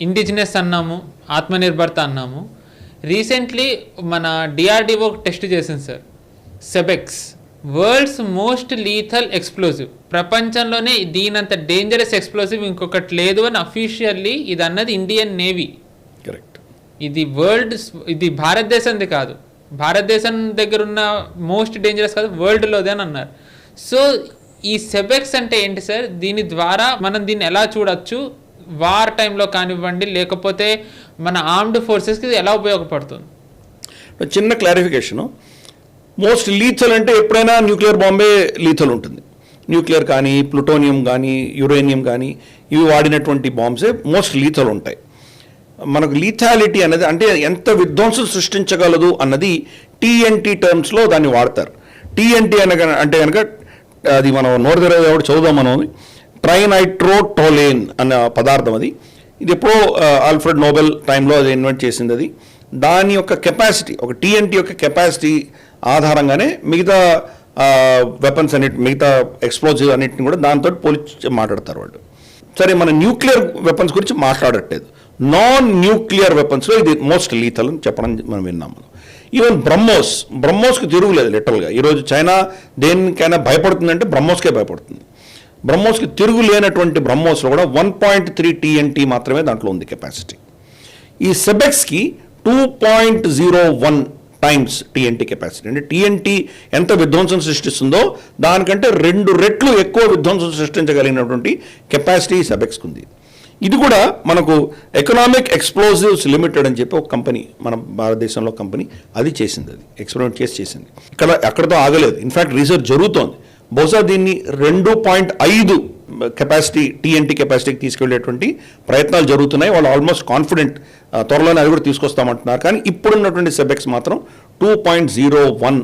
Indigenous అన్నాము, ఆత్మనిర్భరత అన్నాము. Recently మన డిఆర్డిఓ టెస్ట్ చేసింది sir, SEBEX world's most lethal explosive. ప్రపంచంలోనే దీనంత డేంజరస్ ఎక్స్ప్లోజివ్ ఇంకొకటి లేదు అని అఫీషియల్లీ ఇది అన్నది ఇండియన్ నేవీ. కరెక్ట్. ఇది భారతదేశంది కాదు, భారతదేశం దగ్గర ఉన్న మోస్ట్ డేంజరస్ కాదు, వరల్డ్లోదే అని అన్నారు. సో ఈ సెబెక్స్ అంటే ఏంటి సార్? దీని ద్వారా మనం దీన్ని ఎలా చూడొచ్చు? వార్ టైంలో కానివ్వండి, లేకపోతే మన ఆర్మ్డ్ ఫోర్సెస్కి ఇది ఎలా ఉపయోగపడుతుంది? చిన్న క్లారిఫికేషను, మోస్ట్ లీథల్ అంటే ఎప్పుడైనా న్యూక్లియర్ బాంబే లీథల్ ఉంటుంది. న్యూక్లియర్ కానీ, ప్లూటోనియం కానీ, యురేనియం కానీ ఇవి వాడినటువంటి బాంబ్సే మోస్ట్ లీథల్ ఉంటాయి. మనకు లీథాలిటీ అనేది అంటే ఎంత విధ్వంసం సృష్టించగలదు అన్నది టీఎన్టీ టర్మ్స్లో దాన్ని వాడతారు. టీఎన్టీ అంటే కనుక అది మనం నోరు తెరవ చదువుదాం మనం, ట్రైనైట్రోటోలేన్ అన్న పదార్థం అది. ఇది ఎప్పుడో ఆల్ఫ్రెడ్ నోబెల్ టైంలో అది ఇన్వెంట్ చేసింది. అది దాని యొక్క కెపాసిటీ, ఒక టీఎన్టీ యొక్క కెపాసిటీ ఆధారంగానే మిగతా వెపన్స్ అన్నిటి, మిగతా ఎక్స్ప్లోజివ్ అన్నిటిని కూడా దాంతో పోల్చి మాట్లాడతారు వాళ్ళు. సరే, మన న్యూక్లియర్ వెపన్స్ గురించి మాట్లాడట్లేదు. నాన్ న్యూక్లియర్ వెపన్స్లో ఇది మోస్ట్ లీథల్ అని చెప్పడం మనం విన్నాం. మనం ఈవెన్ బ్రహ్మోస్కి తిరుగులేదు లిటరల్గా. ఈరోజు చైనా దేనికైనా భయపడుతుందంటే బ్రహ్మోస్కే భయపడుతుంది. బ్రహ్మోస్కి తిరుగు లేనటువంటి బ్రహ్మోస్లో కూడా 1.3 TNT మాత్రమే దాంట్లో ఉంది కెపాసిటీ. ఈ సెబెక్స్కి 2.01 టైమ్స్ TNT కెపాసిటీ. అంటే TNT ఎంత విధ్వంసం సృష్టిస్తుందో దానికంటే 2 రెట్లు ఎక్కువ విధ్వంసం సృష్టించగలిగినటువంటి కెపాసిటీ సెబెక్స్కి ఉంది. ఇది కూడా మనకు ఎకనామిక్ ఎక్స్ప్లోజివ్స్ లిమిటెడ్ అని చెప్పి ఒక కంపెనీ, మన భారతదేశంలో కంపెనీ, అది చేసింది. అది ఎక్స్పెరిమెంట్ చేసింది. అక్కడతో ఆగలేదు. ఇన్ఫ్యాక్ట్ రీసెర్చ్ జరుగుతోంది. బహుశా దీన్ని 2.5 కెపాసిటీ TNT కెపాసిటీకి తీసుకెళ్లేటువంటి ప్రయత్నాలు జరుగుతున్నాయి. వాళ్ళు ఆల్మోస్ట్ కాన్ఫిడెంట్ త్వరలోనే అది కూడా తీసుకొస్తామంటున్నారు. కానీ ఇప్పుడున్నటువంటి సెబెక్స్ మాత్రం 2.01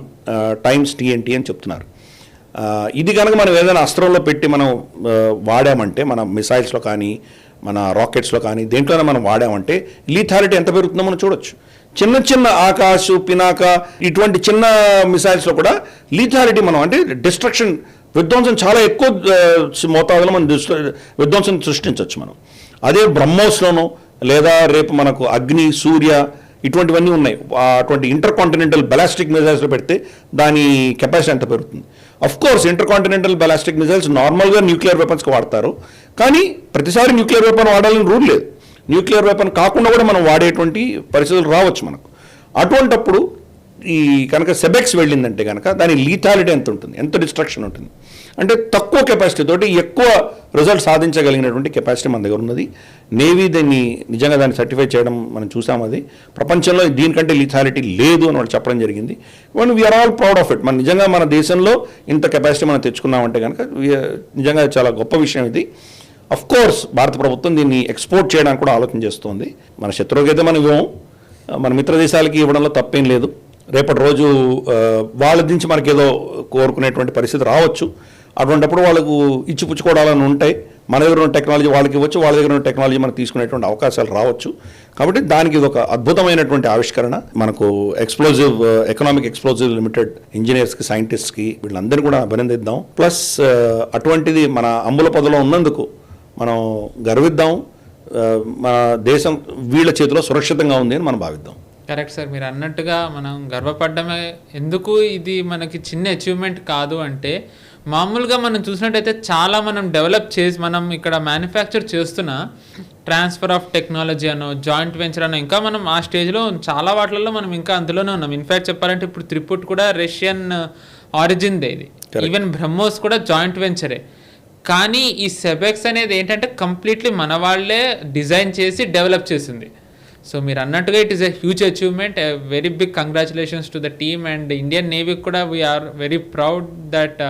టైమ్స్ TNT అని చెప్తున్నారు. ఇది కనుక మనం ఏదైనా అస్త్రంలో పెట్టి మనం వాడామంటే, మన మిసైల్స్లో కానీ, మన రాకెట్స్లో కానీ, దేంట్లోనే మనం వాడామంటే లీథాలిటీ ఎంత పెరుగుతుందో మనం చూడొచ్చు. చిన్న ఆకాశ్, పినాక ఇటువంటి చిన్న మిసైల్స్లో కూడా లీథాలిటీ మనం అంటే డిస్ట్రక్షన్, విధ్వంసం చాలా ఎక్కువ మోతాదులో మనం విధ్వంసం సృష్టించవచ్చు మనం. అదే బ్రహ్మోస్లోనూ లేదా రేపు మనకు అగ్ని, సూర్య ఇటువంటివన్నీ ఉన్నాయి. అటువంటి ఇంటర్ కాంటినెంటల్ బలాస్టిక్ మిజైల్స్లో పెడితే దాని కెపాసిటీ ఎంత పెరుగుతుంది. Of course inter continental ballistic missiles నార్మల్గా న్యూక్లియర్ వెపన్స్కి వాడతారు. కానీ ప్రతిసారి న్యూక్లియర్ వెపన్ వాడాలని రూల్ లేదు. న్యూక్లియర్ వెపన్ కాకుండా కూడా మనం వాడేటువంటి పరిస్థితులు రావచ్చు మనకు. అటువంటప్పుడు ఈ కనుక సెబెక్స్ వెళ్ళిందంటే కనుక దాని లీథాలిటీ ఎంత ఉంటుంది, ఎంత డిస్ట్రక్షన్ ఉంటుంది అంటే తక్కువ కెపాసిటీ తోటి ఎక్కువ రిజల్ట్ సాధించగలిగినటువంటి కెపాసిటీ మన దగ్గర ఉన్నది. నేవీ నిజంగా దాన్ని సర్టిఫై చేయడం మనం చూసాం. అది ప్రపంచంలో దీనికంటే లీథాలిటీ లేదు అని వాళ్ళు చెప్పడం జరిగింది. One we are all proud of it. మన నిజంగా మన దేశంలో ఇంత కెపాసిటీ మనం తెచ్చుకున్నామంటే కనుక నిజంగా చాలా గొప్ప విషయం ఇది. అఫ్ కోర్స్ భారత ప్రభుత్వం దీన్ని ఎక్స్పోర్ట్ చేయడానికి కూడా ఆలోచన చేస్తోంది. మన శత్రువుకి అయితే మనం ఇవ్వం, మన మిత్ర దేశాలకి ఇవ్వడంలో తప్పేం లేదు. రేపటి రోజు వాళ్ళ నుంచి మనకేదో కోరుకునేటువంటి పరిస్థితి రావచ్చు. అటువంటిప్పుడు వాళ్ళకు ఇచ్చిపుచ్చుకోవడాలని ఉంటాయి. మన దగ్గర ఉన్న టెక్నాలజీ వాళ్ళకి ఇవ్వచ్చు, వాళ్ళ దగ్గర ఉన్న టెక్నాలజీ మనకు తీసుకునేటువంటి అవకాశాలు రావచ్చు. కాబట్టి దానికి ఇది ఒక అద్భుతమైనటువంటి ఆవిష్కరణ. మనకు ఎకనామిక్ ఎక్స్ప్లోజివ్ లిమిటెడ్ ఇంజనీర్స్కి, సైంటిస్ట్కి వీళ్ళందరినీ కూడా అభినందిద్దాం. ప్లస్ అటువంటిది మన అంబుల పదలో ఉన్నందుకు మనం గర్విద్దాం. మన దేశం వీళ్ళ చేతిలో సురక్షితంగా ఉంది అని మనం భావిద్దాం. కరెక్ట్ సార్, మీరు అన్నట్టుగా మనం గర్వపడ్డమే. ఎందుకు ఇది మనకి చిన్న అచీవ్మెంట్ కాదు అంటే, మామూలుగా మనం చూసినట్టయితే చాలా మనం డెవలప్ చేసి మనం ఇక్కడ మ్యానుఫ్యాక్చర్ చేస్తున్న ట్రాన్స్ఫర్ ఆఫ్ టెక్నాలజీ అనో, జాయింట్ వెంచర్ అనో, ఇంకా మనం ఆ స్టేజ్లో చాలా వాటిల్లో మనం ఇంకా అందులోనే ఉన్నాం. ఇన్ఫ్యాక్ట్ చెప్పాలంటే ఇప్పుడు త్రిపుట్ కూడా రష్యన్ ఆరిజిన్దే. ఇది ఈవెన్ బ్రహ్మోస్ కూడా జాయింట్ వెంచరే. కానీ ఈ సెబెక్స్ అనేది ఏంటంటే కంప్లీట్లీ మన వాళ్ళే డిజైన్ చేసి డెవలప్ చేసింది. సో మీరు అన్నట్టుగా it is a huge achievement. Very big congratulations to the team and Indian నేవీకి కూడా we're very proud that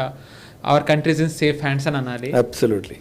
our country's in safe hands అని అనాలి. అబ్సల్యూట్లీ.